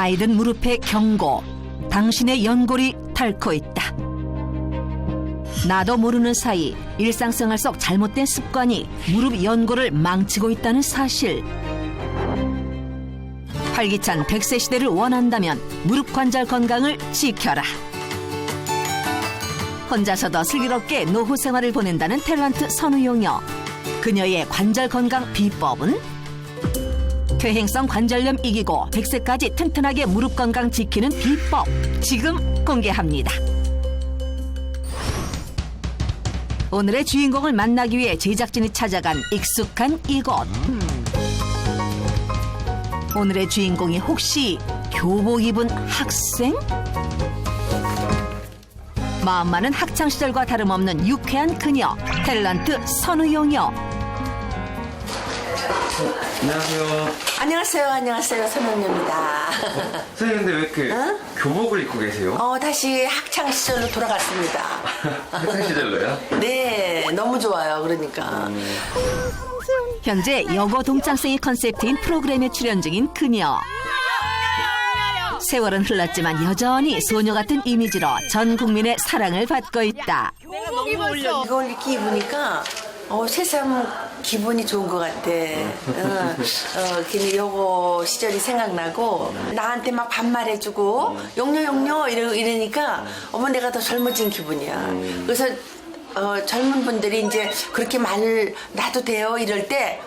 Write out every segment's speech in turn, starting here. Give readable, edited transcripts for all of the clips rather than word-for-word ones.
나이든 무릎에 경고. 당신의 연골이 닳고 있다. 나도 모르는 사이 일상생활 속 잘못된 습관이 무릎 연골을 망치고 있다는 사실. 활기찬 100세 시대를 원한다면 무릎 관절 건강을 지켜라. 혼자서도 슬기롭게 노후 생활을 보낸다는 탤런트 선우용녀. 그녀의 관절 건강 비법은? 퇴행성 관절염 이기고 100세까지 튼튼하게 무릎 건강 지키는 비법. 지금 공개합니다. 오늘의 주인공을 만나기 위해 제작진이 찾아간 익숙한 이곳. 오늘의 주인공이 혹시 교복 입은 학생? 마음 많은 학창시절과 다름없는 유쾌한 그녀, 탤런트 선우용녀. 안녕하세요. 안녕하세요. 선우용녀입니다. 선생님, 근데 왜 이렇게 교복을 입고 계세요? 다시 학창시절로 돌아갔습니다. 학창시절로요? 네, 너무 좋아요. 그러니까. 현재 여고 동창생이 컨셉트인 프로그램에 출연 중인 그녀. 세월은 흘렀지만 여전히 소녀 같은 이미지로 전 국민의 사랑을 받고 있다. 이걸 이렇게 입으니까 새삼 기분이 좋은 것 같아. 괜히 요거 시절이 생각나고 나한테 막 반말해주고 용녀 이러니까 어머 내가 더 젊어진 기분이야. 그래서 젊은 분들이 이제 그렇게 말 나도 돼요 이럴 때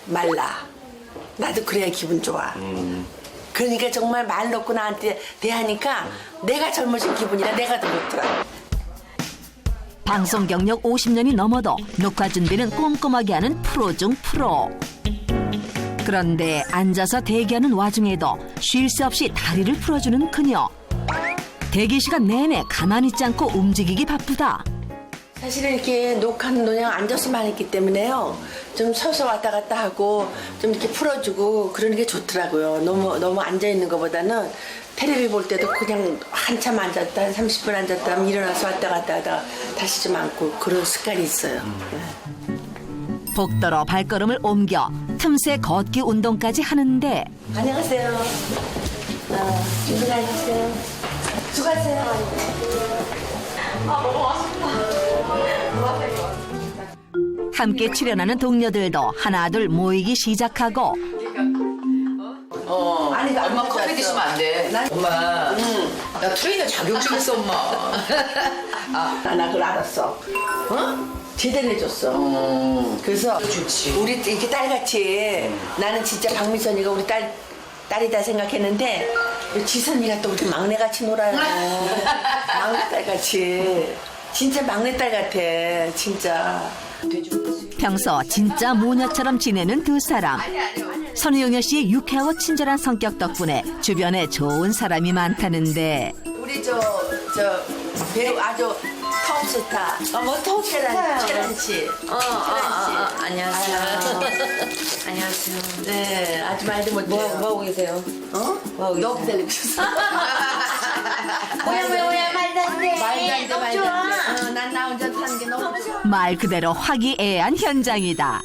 말라. 나도 그래야 기분 좋아. 그러니까 정말 말 놓고 나한테 대하니까 내가 젊어진 기분이라 내가 더 좋더라. 방송 경력 50년이 넘어도 녹화 준비는 꼼꼼하게 하는 프로 중 프로. 그런데 앉아서 대기하는 와중에도 쉴 새 없이 다리를 풀어주는 그녀. 대기 시간 내내 가만히 있지 않고 움직이기 바쁘다. 사실은 이렇게 녹화는 그냥 앉아서만 했기 때문에요. 좀 서서 왔다 갔다 하고 좀 이렇게 풀어주고 그러는 게 좋더라고요. 너무 앉아있는 것보다는 텔레비 볼 때도 그냥 한참 앉았다 한 30분 앉았다 하면 일어나서 왔다 갔다 하다가 다시 좀 앉고 그런 습관이 있어요. 복도로 발걸음을 옮겨 틈새 걷기 운동까지 하는데 안녕하세요. 준비가 해주세요. 수고하세요. 함께 출연하는 동료들도 하나둘 모이기 시작하고 아니, 나 엄마 커피 드시면 안 돼. 엄마, 나 트레이너 자격증 있어, 엄마. 나 그걸 알았어. 제대로 해줬어. 그래서 좋지. 우리 이렇게 딸같이 나는 진짜 박미선이가 우리 딸이다 생각했는데 지선이가 또 우리 막내같이 놀아요. 막내딸같이. 진짜 막내딸 같아. 진짜. 평소 진짜 모녀처럼 지내는 두 사람. 선우용녀 씨의 유쾌하고 친절한 성격 덕분에 주변에 좋은 사람이 많다는데 우리 배우 아주 톱스타. 톱스타야. 채란씨. 안녕하세요. 안녕하세요. 네, 아주 말도 못해요. 뭐 하고 계세요? 너무 달리고 있었어. 뭐야 말도 안 돼. 말도 안 돼. 좋아. 난 나 혼자 사는 게 너무 좋아. 말 그대로 화기애애한 현장이다.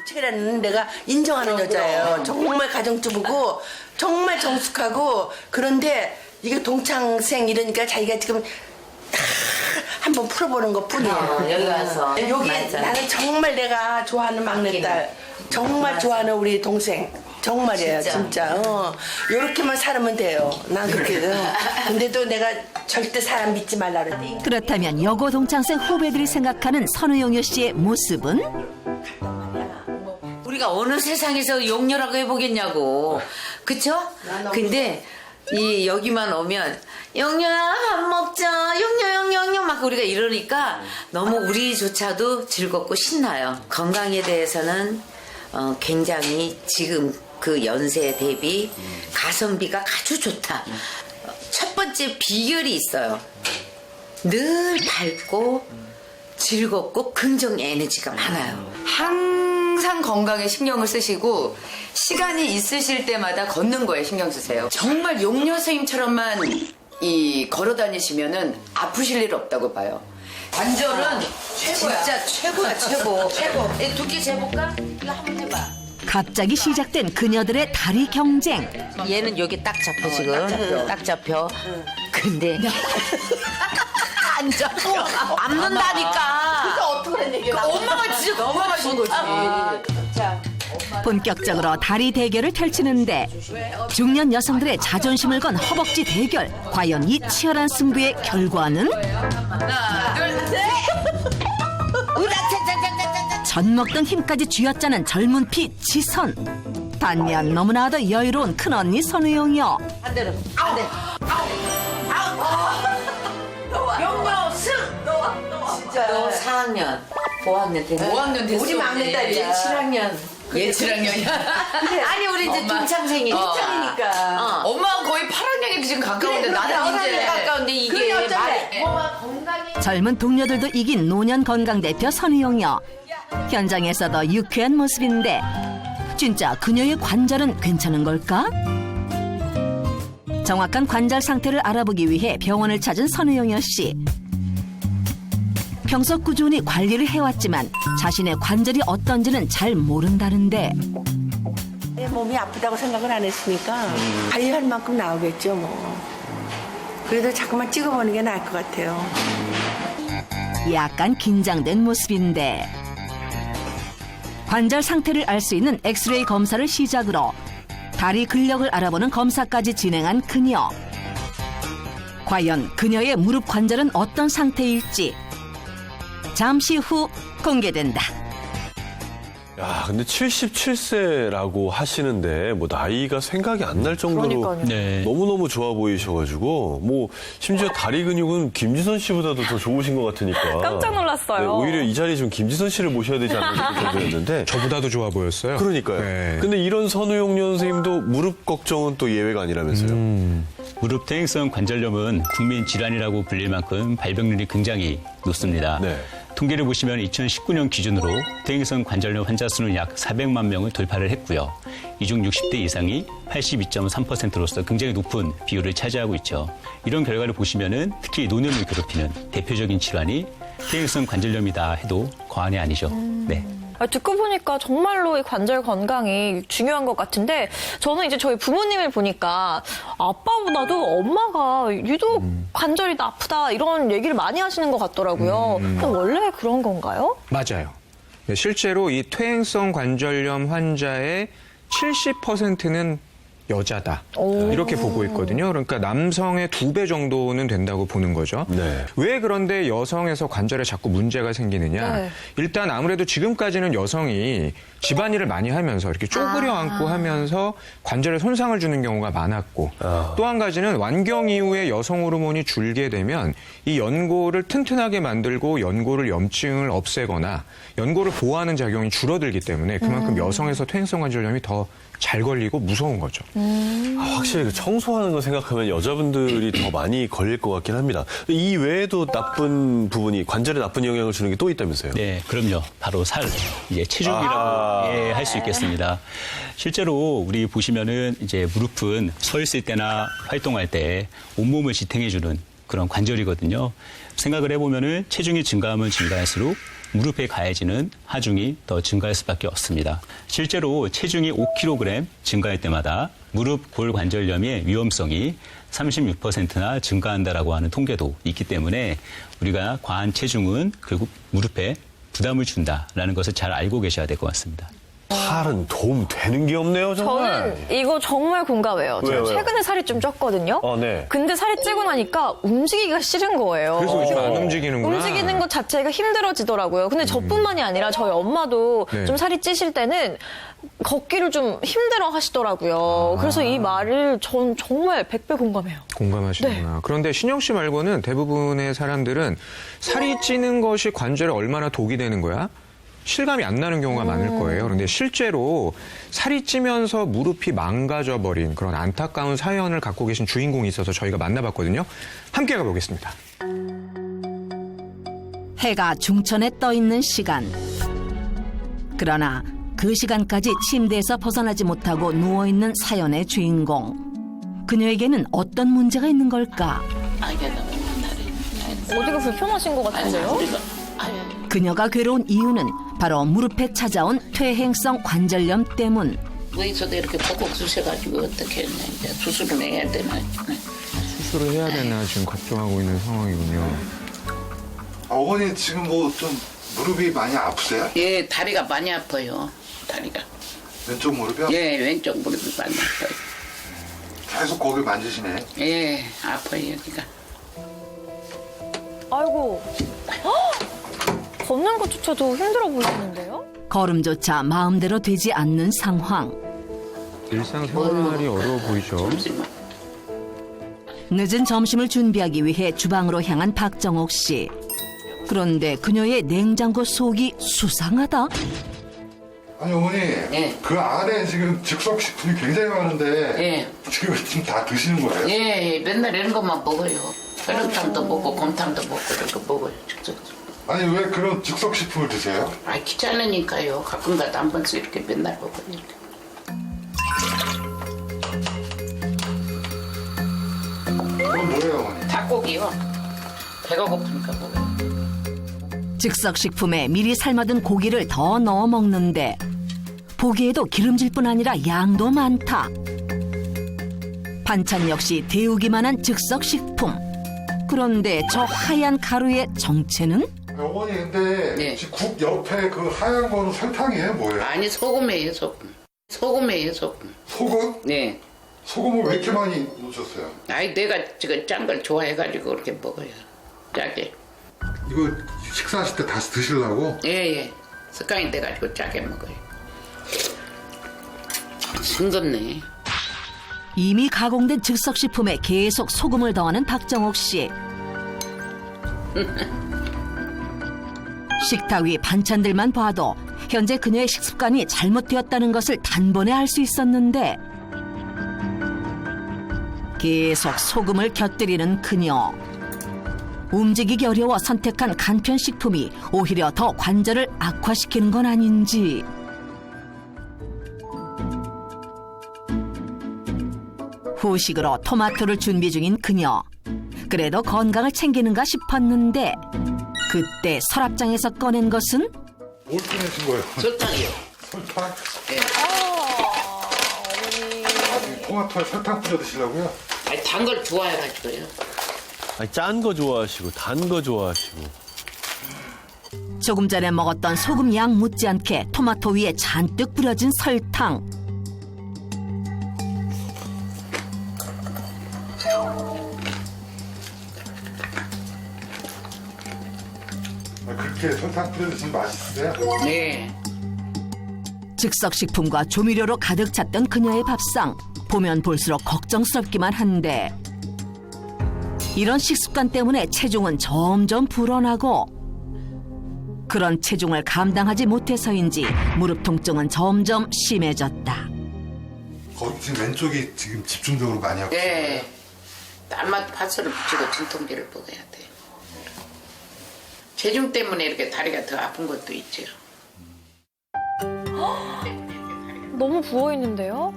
채란은 내가 인정하는 여자예요. 정말 가정주부고 정말 정숙하고 그런데 이게 동창생 이러니까 자기가 지금 한번 풀어보는 것 뿐이에요. 여기 와서. 여기 맞아. 나는 정말 내가 좋아하는 막내딸 정말 좋아하는 우리 동생 정말이에요 진짜. 요렇게만 살면 돼요. 난 그렇게. 근데도 내가 절대 사람 믿지 말라 그랬대. 그렇다면 여고 동창생 후배들이 생각하는 선우용녀 씨의 모습은? 우리가 어느 세상에서 용녀라고 해보겠냐고. 그쵸? 근데 여기만 오면 용녀야 밥 먹자. 용녀 막 우리가 이러니까 너무 우리조차도 즐겁고 신나요. 건강에 대해서는 굉장히 지금 그 연세 대비 가성비가 아주 좋다. 첫 번째 비결이 있어요. 늘 밝고 즐겁고 긍정 에너지가 많아요. 항상 건강에 신경을 쓰시고 시간이 있으실 때마다 걷는 거에 신경 쓰세요. 정말 용녀 선생님처럼만 걸어 다니시면은 아프실 일 없다고 봐요. 관절은 최고야. 진짜 최고야 최고. 최고. 두께 재볼까? 이거 한번 해봐. 갑자기 시작된 그녀들의 다리 경쟁. 얘는 여기 딱 잡혀 지금. 딱 잡혀. 근데 안 잡혀. 안 는다니까. 어떡하는 얘기야. 엄마가 진짜 건강하신 거지. 본격적으로 다리 대결을 펼치는데 중년 여성들의 자존심을 건 허벅지 대결. 과연 이 치열한 승부의 결과는? 하나, 둘, 셋. 젖 먹던 힘까지 쥐어짜는 젊은 피 지선. 반면 너무나도 여유로운 큰언니 선우용이요. 반대로. 반대. 영영 승. 너 4학년. 5학년 됐네. 5학년 됐어. 우리 막내딸이야. 7학년. 얘 7학년이야. 아니 우리 이제 엄마. 동창생이 동창이니까. 엄마가 거의 8학년이 지금 가까운데 나는 이제 가까운데 이게 그게 말이 젊은 동료들도 이긴 노년 건강 대표 선우용이요. 현장에서도 유쾌한 모습인데 진짜 그녀의 관절은 괜찮은 걸까? 정확한 관절 상태를 알아보기 위해 병원을 찾은 선우용여 씨. 평소 꾸준히 관리를 해왔지만 자신의 관절이 어떤지는 잘 모른다는데 내 몸이 아프다고 생각을 안 했으니까 관리할 만큼 나오겠죠 뭐. 그래도 자꾸만 찍어보는 게 나을 것 같아요. 약간 긴장된 모습인데 관절 상태를 알 수 있는 엑스레이 검사를 시작으로 다리 근력을 알아보는 검사까지 진행한 그녀. 과연 그녀의 무릎 관절은 어떤 상태일지 잠시 후 공개된다. 야, 근데 77세라고 하시는데 뭐 나이가 생각이 안 날 정도로 네. 너무너무 좋아 보이셔가지고 뭐 심지어 다리 근육은 김지선 씨보다도 더 좋으신 것 같으니까 깜짝 놀랐어요. 네, 오히려 이 자리에 좀 김지선 씨를 모셔야 되지 않나 정도였는데 저보다도 좋아 보였어요. 그러니까요. 네. 근데 이런 선우용 선생님도 무릎 걱정은 또 예외가 아니라면서요. 무릎 퇴행성 관절염은 국민 질환이라고 불릴 만큼 발병률이 굉장히 높습니다. 네. 통계를 보시면 2019년 기준으로 퇴행성 관절염 환자 수는 약 400만 명을 돌파를 했고요. 이 중 60대 이상이 82.3%로서 굉장히 높은 비율을 차지하고 있죠. 이런 결과를 보시면은 특히 노년을 괴롭히는 대표적인 질환이 퇴행성 관절염이다 해도 과언이 아니죠. 네. 듣고 보니까 정말로 이 관절 건강이 중요한 것 같은데 저는 이제 저희 부모님을 보니까 아빠보다도 엄마가 유독 관절이 아프다 이런 얘기를 많이 하시는 것 같더라고요. 그럼 원래 그런 건가요? 맞아요. 네, 실제로 이 퇴행성 관절염 환자의 70%는 여자다. 이렇게 보고 있거든요. 그러니까 남성의 2배 정도는 된다고 보는 거죠. 네. 왜 그런데 여성에서 관절에 자꾸 문제가 생기느냐. 네. 일단 아무래도 지금까지는 여성이 집안일을 많이 하면서 이렇게 쪼그려 앉고 하면서 관절에 손상을 주는 경우가 많았고 또 한 가지는 완경 이후에 여성 호르몬이 줄게 되면 이 연골을 튼튼하게 만들고 연골을 염증을 없애거나 연골을 보호하는 작용이 줄어들기 때문에 그만큼 여성에서 퇴행성 관절염이 더 잘 걸리고 무서운 거죠. 확실히 그 청소하는 거 생각하면 여자분들이 더 많이 걸릴 것 같긴 합니다. 이 외에도 나쁜 부분이 관절에 나쁜 영향을 주는 게 또 있다면서요? 네, 그럼요. 바로 살, 이제 체중이라고 할 수 있겠습니다. 실제로 우리 보시면은 이제 무릎은 서 있을 때나 활동할 때 온몸을 지탱해주는 그런 관절이거든요. 생각을 해보면은 체중이 증가하면 증가할수록 무릎에 가해지는 하중이 더 증가할 수밖에 없습니다. 실제로 체중이 5kg 증가할 때마다 무릎 골관절염의 위험성이 36%나 증가한다라고 하는 통계도 있기 때문에 우리가 과한 체중은 결국 무릎에 부담을 준다라는 것을 잘 알고 계셔야 될 것 같습니다. 살은 도움 되는 게 없네요, 정말. 저는 이거 정말 공감해요. 왜요, 제가 왜요? 최근에 살이 좀 쪘거든요. 네. 근데 살이 찌고 나니까 움직이기가 싫은 거예요. 그래서 요즘 안 움직이는구나. 움직이는 것 자체가 힘들어지더라고요. 근데 저뿐만이 아니라 저희 엄마도 네. 좀 살이 찌실 때는 걷기를 좀 힘들어 하시더라고요. 그래서 이 말을 전 정말 100배 공감해요. 공감하시는구나. 그런데 신영 씨 말고는 대부분의 사람들은 살이 찌는 것이 관절에 얼마나 독이 되는 거야? 실감이 안 나는 경우가 많을 거예요. 그런데 실제로 살이 찌면서 무릎이 망가져 버린 그런 안타까운 사연을 갖고 계신 주인공이 있어서 저희가 만나봤거든요. 함께 가보겠습니다. 해가 중천에 떠 있는 시간. 그러나 그 시간까지 침대에서 벗어나지 못하고 누워있는 사연의 주인공. 그녀에게는 어떤 문제가 있는 걸까? 어디가 불편하신 것 같은데요? 그녀가 괴로운 이유는 바로 무릎에 찾아온 퇴행성 관절염 때문. 의사도 이렇게 kok콕 쑤셔가지고 어떻게 했냐. 이제 수술을 해야 되나. 수술을 해야 되나 지금 걱정하고 있는 상황이군요. 어머니 지금 뭐 좀 무릎이 많이 아프세요? 예, 다리가 많이 아파요. 다리가. 왼쪽 무릎이요? 예, 왼쪽 무릎이 많이 아파요. 계속 거기 만지시네. 예, 아파요, 여기가. 아이고. 헉! 걷는 것조차도 힘들어 보이시는데요? 걸음조차 마음대로 되지 않는 상황. 일상생활이 어려워 보이죠. 잠시만. 늦은 점심을 준비하기 위해 주방으로 향한 박정옥 씨. 그런데 그녀의 냉장고 속이 수상하다. 아니 어머니, 예. 그 안에 지금 즉석식품이 굉장히 많은데 예. 지금 다 드시는 거예요? 예, 맨날 이런 것만 먹어요. 혈액탕도 먹고 곰탕도 먹고 이렇게 먹어요. 직접. 아니 왜 그런 즉석식품을 드세요? 아, 귀찮으니까요. 가끔가다 한 번씩 이렇게 맨날 먹어요. 이렇게. 그건 뭐예요 어머니? 닭고기요. 배가 고프니까 먹어요. 즉석식품에 미리 삶아둔 고기를 더 넣어 먹는데 보기에도 기름질 뿐 아니라 양도 많다. 반찬 역시 데우기만 한 즉석식품. 그런데 저 하얀 가루의 정체는? 아니, 어머니 근데 네. 지금 국 옆에 그 하얀 거는 설탕이에요 뭐예요? 아니, 소금이에요, 소금. 소금이에요, 소금. 소금? 네. 소금을 왜 이렇게 많이 넣으셨어요? 아이, 내가 지금 짠 걸 좋아해가지고 그렇게 먹어요. 짜게. 이거 식사하실 때 다시 드시려고? 예. 습관이 돼가지고 짜게 먹어요. 싱겁네. 이미 가공된 즉석식품에 계속 소금을 더하는 박정옥 씨. 식탁 위 반찬들만 봐도 현재 그녀의 식습관이 잘못되었다는 것을 단번에 알 수 있었는데 계속 소금을 곁들이는 그녀. 움직이기 어려워 선택한 간편식품이 오히려 더 관절을 악화시키는 건 아닌지. 후식으로 토마토를 준비 중인 그녀. 그래도 건강을 챙기는가 싶었는데 그때 서랍장에서 꺼낸 것은 뭘 꺼내신 거예요? 설탕이요. 설탕? 예. 아, 지금 토마토에 설탕 뿌려 드시려고요? 아니, 단 걸 좋아해가지고요. 짠 거 좋아하시고 단 거 좋아하시고. 조금 전에 먹었던 소금 양 못지않게 토마토 위에 잔뜩 뿌려진 설탕. 그렇게 설탕 뿌려 드시면 맛있으세요? 네. 즉석식품과 조미료로 가득 찼던 그녀의 밥상. 보면 볼수록 걱정스럽기만 한데 이런 식습관 때문에 체중은 점점 불어나고 그런 체중을 감당하지 못해서인지 무릎 통증은 점점 심해졌다. 거기 지금 왼쪽이 지금 집중적으로 많이 아프세요? 네. 딸마다 파스를 붙이고 진통제를 먹어야 돼. 체중 때문에 이렇게 다리가 더 아픈 것도 있죠. 너무 부어있는데요?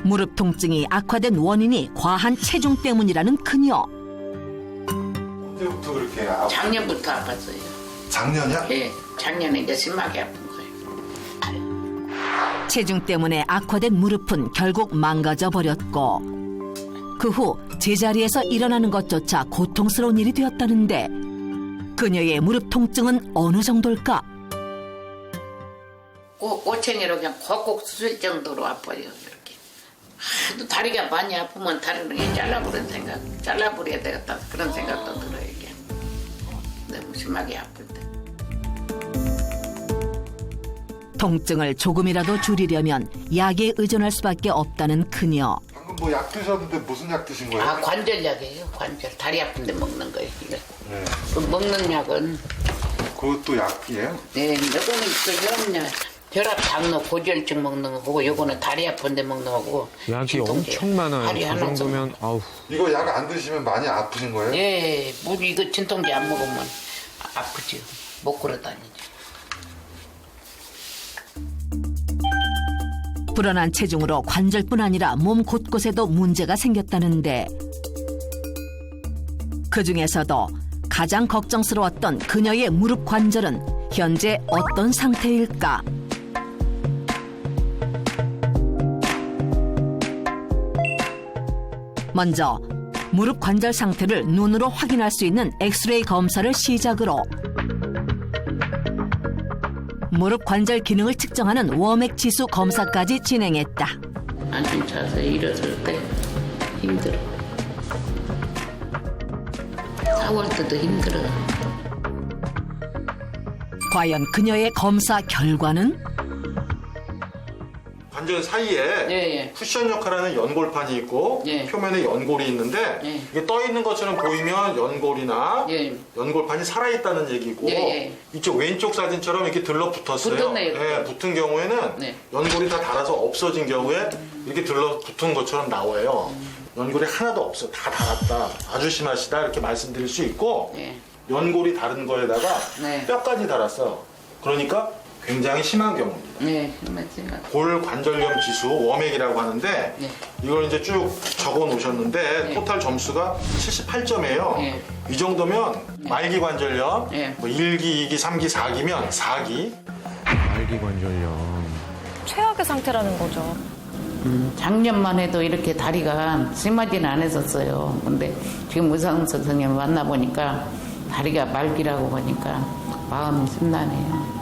무릎 통증이 악화된 원인이 과한 체중 때문이라는 그녀. 언제부터 그렇게 아프? 작년부터 아팠어요. 작년이야? 예, 작년에 이제 심하게 아픈 거예요. 체중 때문에 악화된 무릎은 결국 망가져 버렸고 그 후 제자리에서 일어나는 것조차 고통스러운 일이 되었다는데 그녀의 무릎 통증은 어느 정도일까? 꼬챙이로 그냥 콕콕 쑤실 정도로 아파요. 이렇게. 하도 다리가 많이 아프면 다리를 그냥 잘라버려야 되겠다 그런 생각도 들어요. 이게. 너무 심하게 아플 때. 통증을 조금이라도 줄이려면 약에 의존할 수밖에 없다는 그녀. 방금 뭐 약 드셨는데 무슨 약 드신 거예요? 아, 관절약이에요. 관절. 다리 아픈데 먹는 거예요. 이거. 네. 그 먹는 약은 그것도 약이에요? 네, 요거는 그냥 혈압, 당뇨, 고지혈증 먹는 거고 요거는 다리 아픈데 먹는 거고 약이 진통제. 엄청 많아요. 다리 그 하나 정도면 아우. 이거 약 안 드시면 많이 아프신 거예요? 예, 뭐 이거 진통제 안 먹으면 아프죠. 못 걸어 다니죠. 불어난 체중으로 관절뿐 아니라 몸 곳곳에도 문제가 생겼다는데 그중에서도 가장 걱정스러웠던 그녀의 무릎 관절은 현재 어떤 상태일까? 먼저 무릎 관절 상태를 눈으로 확인할 수 있는 엑스레이 검사를 시작으로 무릎 관절 기능을 측정하는 워맥 지수 검사까지 진행했다. 앉은 자세 일어설 때 힘들어. 4월 때도 힘들어. 과연 그녀의 검사 결과는? 관절 사이에 예. 쿠션 역할하는 연골판이 있고 예. 표면에 연골이 있는데 예. 이게 떠 있는 것처럼 보이면 연골이나 예. 연골판이 살아있다는 얘기고 예. 이쪽 왼쪽 사진처럼 이렇게 들러붙었어요. 붙었네요. 예, 붙은 경우에는 네. 연골이 다 닳아서 없어진 경우에 이렇게 들러붙은 것처럼 나와요. 연골이 하나도 없어. 다 닳았다. 아주 심하시다. 이렇게 말씀드릴 수 있고 예. 연골이 닳은 거에다가 네. 뼈까지 닳았어. 그러니까 굉장히 심한 경우입니다. 네, 맞지만. 골 관절염 지수 워맥이라고 하는데 네. 이걸 이제 쭉 적어 놓으셨는데 네. 토탈 점수가 78점이에요. 네. 이 정도면 말기 관절염, 네. 뭐 1기, 2기, 3기, 4기면 4기. 말기 관절염. 최악의 상태라는 거죠. 작년만 해도 이렇게 다리가 심하지는 않았었어요. 근데 지금 의사 선생님 만나보니까 다리가 말기라고 하니까 마음이 심란해요.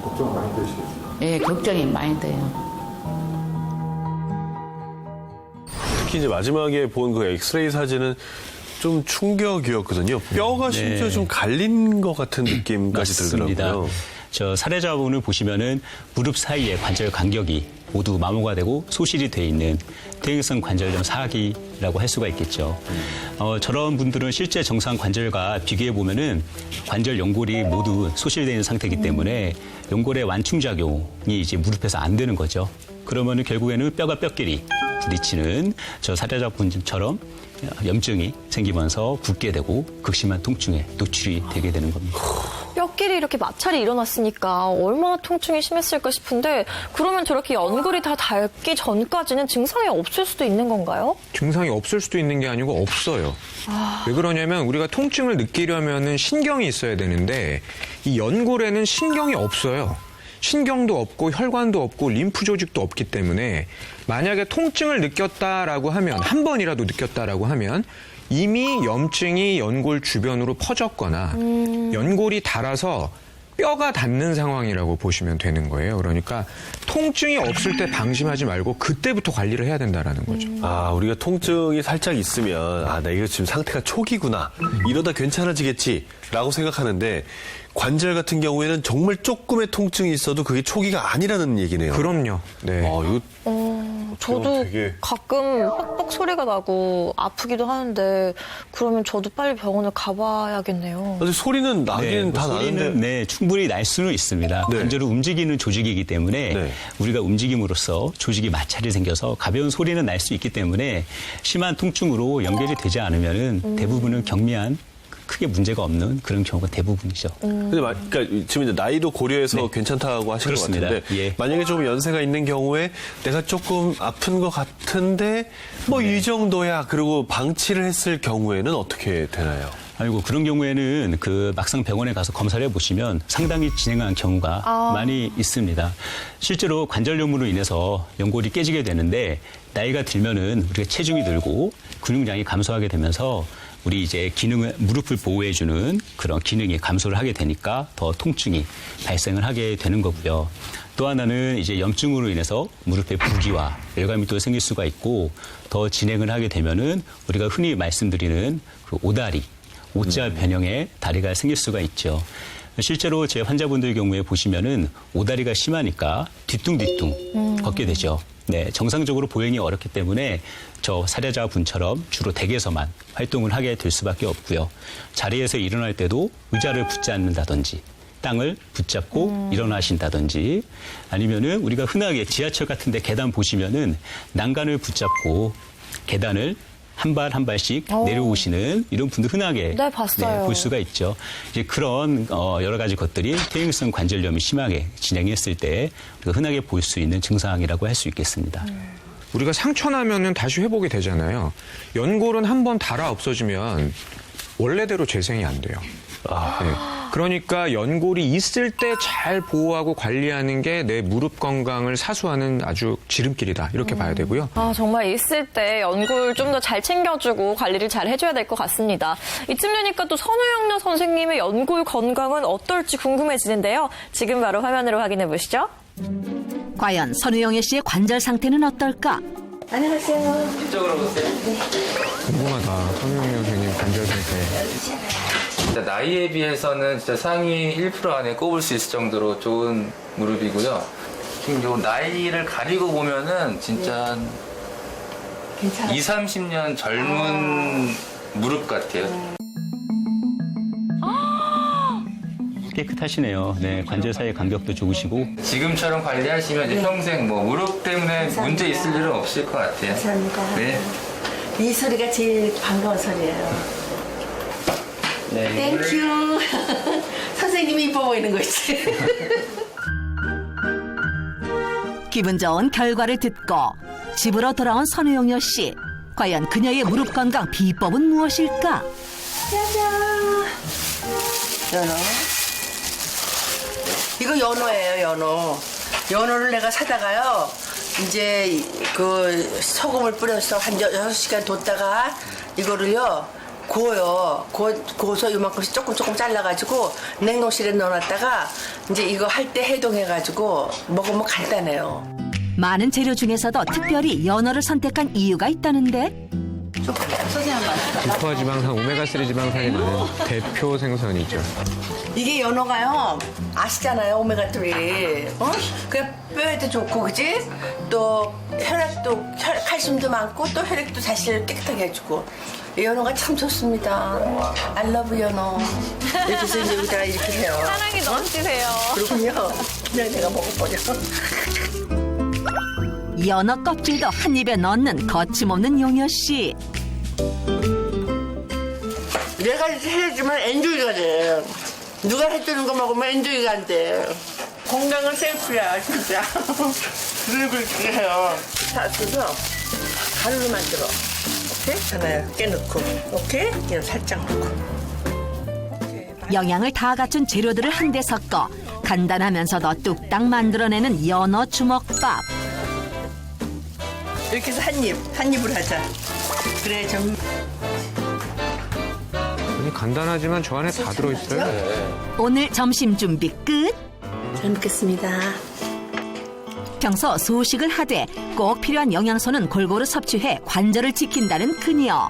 걱정 많이 되시겠어요. 예, 걱정이 많이 돼요. 특히 이제 마지막에 본 그 엑스레이 사진은 좀 충격이었거든요. 뼈가 심지어 네. 좀 갈린 것 같은 느낌까지 맞습니다. 들더라고요. 저 사례자분을 보시면은 무릎 사이에 관절 간격이 모두 마모가 되고 소실이 돼 있는 퇴행성 관절염 4기라고 할 수가 있겠죠. 저런 분들은 실제 정상 관절과 비교해 보면은 관절 연골이 모두 소실되어 있는 상태이기 때문에 연골의 완충작용이 이제 무릎에서 안 되는 거죠. 그러면은 결국에는 뼈가 뼈끼리 부딪히는 저 사례자분처럼 염증이 생기면서 붓게 되고 극심한 통증에 노출이 되게 되는 겁니다. 뼈끼리 이렇게 마찰이 일어났으니까 얼마나 통증이 심했을까 싶은데 그러면 저렇게 연골이 다 닳기 전까지는 증상이 없을 수도 있는 건가요? 증상이 없을 수도 있는 게 아니고 없어요. 왜 그러냐면 우리가 통증을 느끼려면은 신경이 있어야 되는데 이 연골에는 신경이 없어요. 신경도 없고 혈관도 없고 림프 조직도 없기 때문에 만약에 통증을 느꼈다라고 하면 한 번이라도 느꼈다라고 하면 이미 염증이 연골 주변으로 퍼졌거나 연골이 닳아서 뼈가 닿는 상황이라고 보시면 되는 거예요. 그러니까 통증이 없을 때 방심하지 말고 그때부터 관리를 해야 된다라는 거죠. 아, 우리가 통증이 살짝 있으면 아, 나 이거 지금 상태가 초기구나. 이러다 괜찮아지겠지라고 생각하는데 관절 같은 경우에는 정말 조금의 통증이 있어도 그게 초기가 아니라는 얘기네요. 그럼요. 네. 이거 저도 되게- 가끔 뻑뻑 소리가 나고 아프기도 하는데 그러면 저도 빨리 병원을 가봐야겠네요. 근데 소리는 나긴 다 소리는 나는데 충분히 날 수는 있습니다. 네. 관절을 움직이는 조직이기 때문에 네. 우리가 움직임으로써 조직이 마찰이 생겨서 가벼운 소리는 날 수 있기 때문에 심한 통증으로 연결이 되지 않으면은 대부분은 경미한 크게 문제가 없는 그런 경우가 대부분이죠. 근데 그러니까 지금 이제 나이도 고려해서 네. 괜찮다고 하신 그렇습니다. 것 같은데 예. 만약에 좀 연세가 있는 경우에 내가 조금 아픈 것 같은데 뭐 이 정도야 그리고 방치를 했을 경우에는 어떻게 되나요? 아이고 그런 경우에는 그 막상 병원에 가서 검사를 해보시면 상당히 진행한 경우가 많이 있습니다. 실제로 관절염으로 인해서 연골이 깨지게 되는데 나이가 들면은 우리가 체중이 늘고 근육량이 감소하게 되면서 우리 이제 기능을 무릎을 보호해주는 그런 기능이 감소를 하게 되니까 더 통증이 발생을 하게 되는 거고요. 또 하나는 이제 염증으로 인해서 무릎에 부기와 열감이 또 생길 수가 있고 더 진행을 하게 되면은 우리가 흔히 말씀드리는 그 오다리, 오자 변형의 다리가 생길 수가 있죠. 실제로 제 환자분들 경우에 보시면은 오다리가 심하니까 뒤뚱뒤뚱 걷게 되죠. 네, 정상적으로 보행이 어렵기 때문에 저 사례자분처럼 주로 댁에서만 활동을 하게 될 수밖에 없고요. 자리에서 일어날 때도 의자를 붙잡는다든지 땅을 붙잡고 일어나신다든지 아니면은 우리가 흔하게 지하철 같은 데 계단 보시면은 난간을 붙잡고 계단을 한 발 한 발씩 내려오시는 이런 분들 흔하게 네, 봤어요. 볼 수가 있죠. 이제 그런 여러 가지 것들이 퇴행성 관절염이 심하게 진행했을 때 우리가 흔하게 볼 수 있는 증상이라고 할 수 있겠습니다. 우리가 상처 나면은 다시 회복이 되잖아요. 연골은 한번 닳아 없어지면 원래대로 재생이 안 돼요. 네. 그러니까 연골이 있을 때 잘 보호하고 관리하는 게 내 무릎 건강을 사수하는 아주 지름길이다. 이렇게 봐야 되고요. 아, 정말 있을 때 연골 좀 더 잘 챙겨주고 관리를 잘 해줘야 될 것 같습니다. 이쯤 되니까 또 선우영녀 선생님의 연골 건강은 어떨지 궁금해지는데요. 지금 바로 화면으로 확인해 보시죠. 과연 선우영애 씨의 관절 상태는 어떨까? 안녕하세요. 이쪽으로 오세요. 궁금하다. 선우영 선생님 관절 상태. 진짜 나이에 비해서는 진짜 상위 1% 안에 꼽을 수 있을 정도로 좋은 무릎이고요. 지금 요 나이를 가리고 보면은 진짜 한 2, 30년 젊은 무릎 같아요. 깨끗하시네요. 네, 관절 사이 간격도 좋으시고. 지금처럼 관리하시면 이제 평생 뭐 무릎 때문에 문제 있을 일은 없을 것 같아요. 감사합니다. 네. 이 소리가 제일 반가운 소리예요. 네. 땡큐. 선생님이 이뻐 보이는 거지. 기분 좋은 결과를 듣고 집으로 돌아온 선우영녀 씨. 과연 그녀의 무릎 건강 비법은 무엇일까? 짜잔. 연어. 이거 연어예요, 연어. 연어를 내가 사다가요. 이제 그 소금을 뿌려서 한 6시간 뒀다가 이거를요. 구워요. 구워서 이만큼씩 조금 잘라가지고 냉동실에 넣어놨다가 이제 이거 할 때 해동해가지고 먹으면 간단해요. 많은 재료 중에서도 특별히 연어를 선택한 이유가 있다는데? 불포화 지방산, 오메가3 지방산이 많은 대표 생선이죠. 이게 연어가요. 아시잖아요, 오메가3. 어? 그냥 뼈에도 좋고, 그지? 또 혈액도 칼슘도 많고 또 혈액도 사실 깨끗하게 해주고. 이 연어가 참 좋습니다. I love 연어. 이렇게 해서 이제 여기다가 이렇게 해요. 사랑이 넘치세요. 그렇군요. 그냥 내가 먹어보려. 연어 껍질도 한 입에 넣는 거침없는 용여 씨. 내가 이렇게 해주면 엔조이가 돼. 누가 해주는 거 먹으면 엔조이가 안 돼. 건강은 셀프야, 진짜. 그리고 이렇게 해요. 다 써서 가루로 만들어. 오케이? 하나 깨놓고. 오케이? 그냥 살짝 넣고. 영양을 다 갖춘 재료들을 한데 섞어 간단하면서도 뚝딱 만들어내는 연어 주먹밥. 이렇게 해서 한 입을 하자. 그래, 좀. 아니, 간단하지만 저 안에 다 들어있어요. 오늘 점심 준비 끝. 잘 먹겠습니다. 평소 소식을 하되 꼭 필요한 영양소는 골고루 섭취해 관절을 지킨다는 그녀.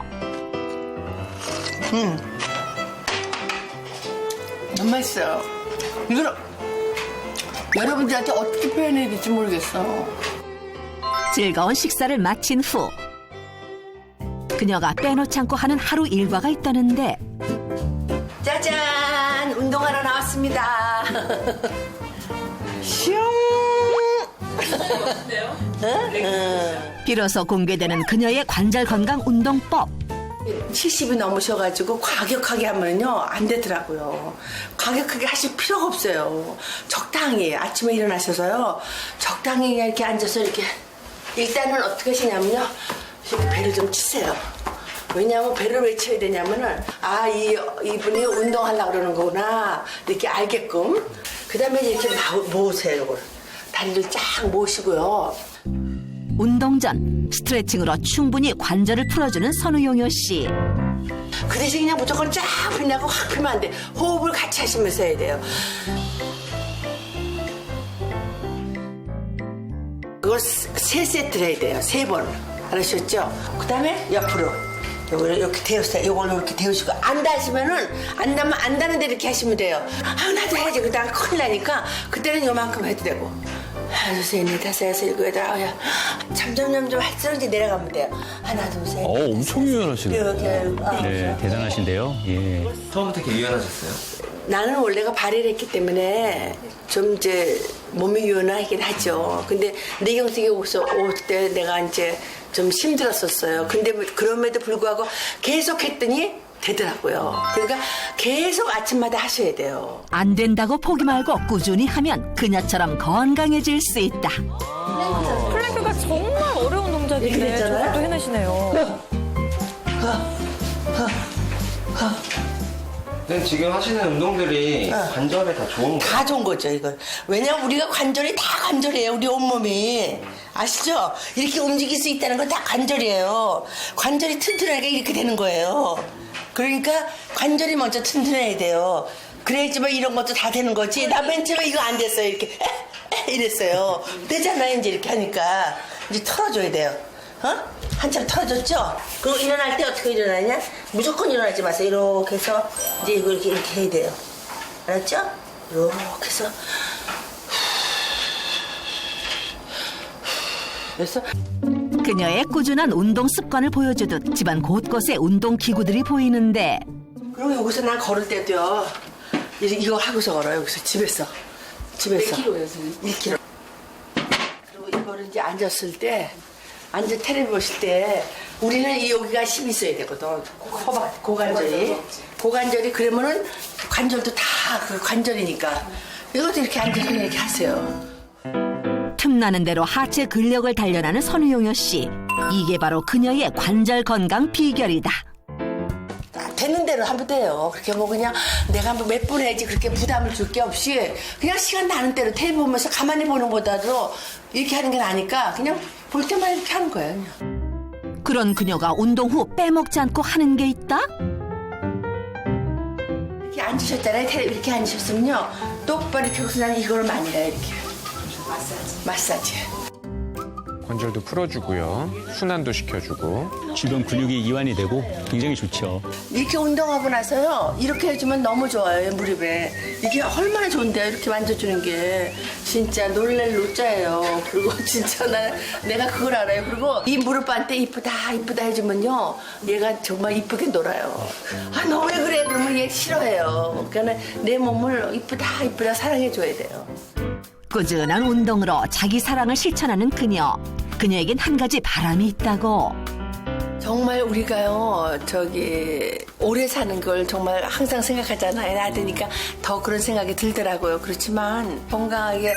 너무 맛있어요. 이걸 여러분들한테 어떻게 표현해야 될지 모르겠어. 즐거운 식사를 마친 후 그녀가 빼놓지 않고 하는 하루 일과가 있다는데 짜잔! 운동하러 나왔습니다. 슝! 비로소 공개되는 그녀의 관절 건강 운동법. 70이 넘으셔가지고 과격하게 하면요 안 되더라고요. 과격하게 하실 필요가 없어요. 적당히 아침에 일어나셔서요 적당히 그냥 이렇게 앉아서 이렇게 일단은 어떻게 하시냐면요 이렇게 배를 좀 치세요. 왜냐하면 배를 왜 쳐야 되냐면은 이분이 운동하려고 그러는 거구나 이렇게 알게끔. 그 다음에 이렇게 모으세요. 이걸 다리를 쫙 모으시고요. 운동 전 스트레칭으로 충분히 관절을 풀어주는 선우용여 씨. 그 대신 그냥 무조건 쫙 피냐고 확 피면 안 돼. 호흡을 같이 하시면서 해야 돼요. 그걸 3세트를 해야 돼요. 3번. 알으셨죠? 그 다음에 옆으로. 요걸 이렇게 데우세요. 요걸 이렇게 데우시고 안다 하시면은 안다는데 이렇게 하시면 돼요. 나도 해야지. 그러다가 큰일 나니까 그때는 요만큼 해도 되고. 하나, 둘, 셋, 넷, 다섯, 여섯, 일곱, 여덟, 아홉. 점점 할수록 이제 내려가면 돼요. 하나, 둘, 셋. 엄청 유연하시네요. 네, 대단하신데요. 예. 처음부터 이렇게 유연하셨어요? 나는 원래가 발해를 했기 때문에 좀 이제 몸이 유연하긴 하죠. 근데 내경색이 올 때 내가 이제 좀 힘들었었어요. 근데 그럼에도 불구하고 계속 했더니 되더라고요. 그러니까 계속 아침마다 하셔야 돼요. 안 된다고 포기 말고 꾸준히 하면 그녀처럼 건강해질 수 있다. 플랭크가 정말 어려운 동작인데 이렇게 됐잖아요. 저것도 해내시네요. 근데 지금 하시는 운동들이 관절에 다 좋은 거예요? 다 좋은 거죠, 이거. 왜냐면 우리가 관절이 다 관절이에요, 우리 온몸이. 아시죠? 이렇게 움직일 수 있다는 건 다 관절이에요. 관절이 튼튼하게 이렇게 되는 거예요. 그러니까 관절이 먼저 튼튼해야 돼요. 그래야지만 이런 것도 다 되는 거지. 나 맨 처음에 이거 안 됐어요, 이렇게. 이랬어요. 되잖아요, 이제 이렇게 하니까. 이제 털어줘야 돼요. 한참 털어줬죠? 그리고 일어날 때 어떻게 일어나냐? 무조건 일어나지 마세요. 이렇게 해서 이제 이거 이렇게 해야 돼요. 알았죠? 이렇게 해서. 그래서 그녀의 꾸준한 운동 습관을 보여주듯 집안 곳곳에 운동 기구들이 보이는데 그리고 여기서 난 걸을 때도요. 이거 하고서 걸어요. 여기서 집에서. 몇 킬로예요, 선생님? 1kg. 그리고 이거를 이제 앉았을 때, 텔레비 보실 때, 우리는 여기가 힘이 있어야 되거든. 고관절이. 고관절이 그러면은 관절도 다 그 관절이니까. 이것도 이렇게 앉아서 이렇게 하세요. 틈나는 대로 하체 근력을 단련하는 선우용여 씨. 이게 바로 그녀의 관절 건강 비결이다. 되는 대로 하면 돼요. 그렇게 뭐 그냥 내가 뭐 몇 분 해야지 그렇게 부담을 줄 게 없이 그냥 시간 나는 대로 텔레비 보면서 가만히 보는 것보다도 이렇게 하는 게 나으니까 그냥 볼 때만 이렇게 하는 거예요. 그냥. 그런 그녀가 운동 후 빼먹지 않고 하는 게 있다? 이렇게 앉으셨잖아요. 텔레비 이렇게 앉으셨으면요. 똑바로 이렇게 하고서 나는 이걸 많이 해요. 이렇게. 마사지. 관절도 풀어주고요. 순환도 시켜주고. 주변 근육이 이완이 되고 굉장히 좋죠. 이렇게 운동하고 나서요. 이렇게 해주면 너무 좋아요. 무릎에. 이게 얼마나 좋은데요. 이렇게 만져주는 게. 진짜 놀랄 노자예요. 그리고 진짜 내가 그걸 알아요. 그리고 이 무릎한테 이쁘다 해주면요. 얘가 정말 이쁘게 놀아요. 아, 너 왜 그래? 그러면 얘 싫어해요. 그러니까 내 몸을 이쁘다 사랑해줘야 돼요. 꾸준한 운동으로 자기 사랑을 실천하는 그녀. 그녀에겐 한 가지 바람이 있다고. 정말 우리가요, 오래 사는 걸 정말 항상 생각하잖아요. 나이 드니까 더 그런 생각이 들더라고요. 그렇지만 건강하게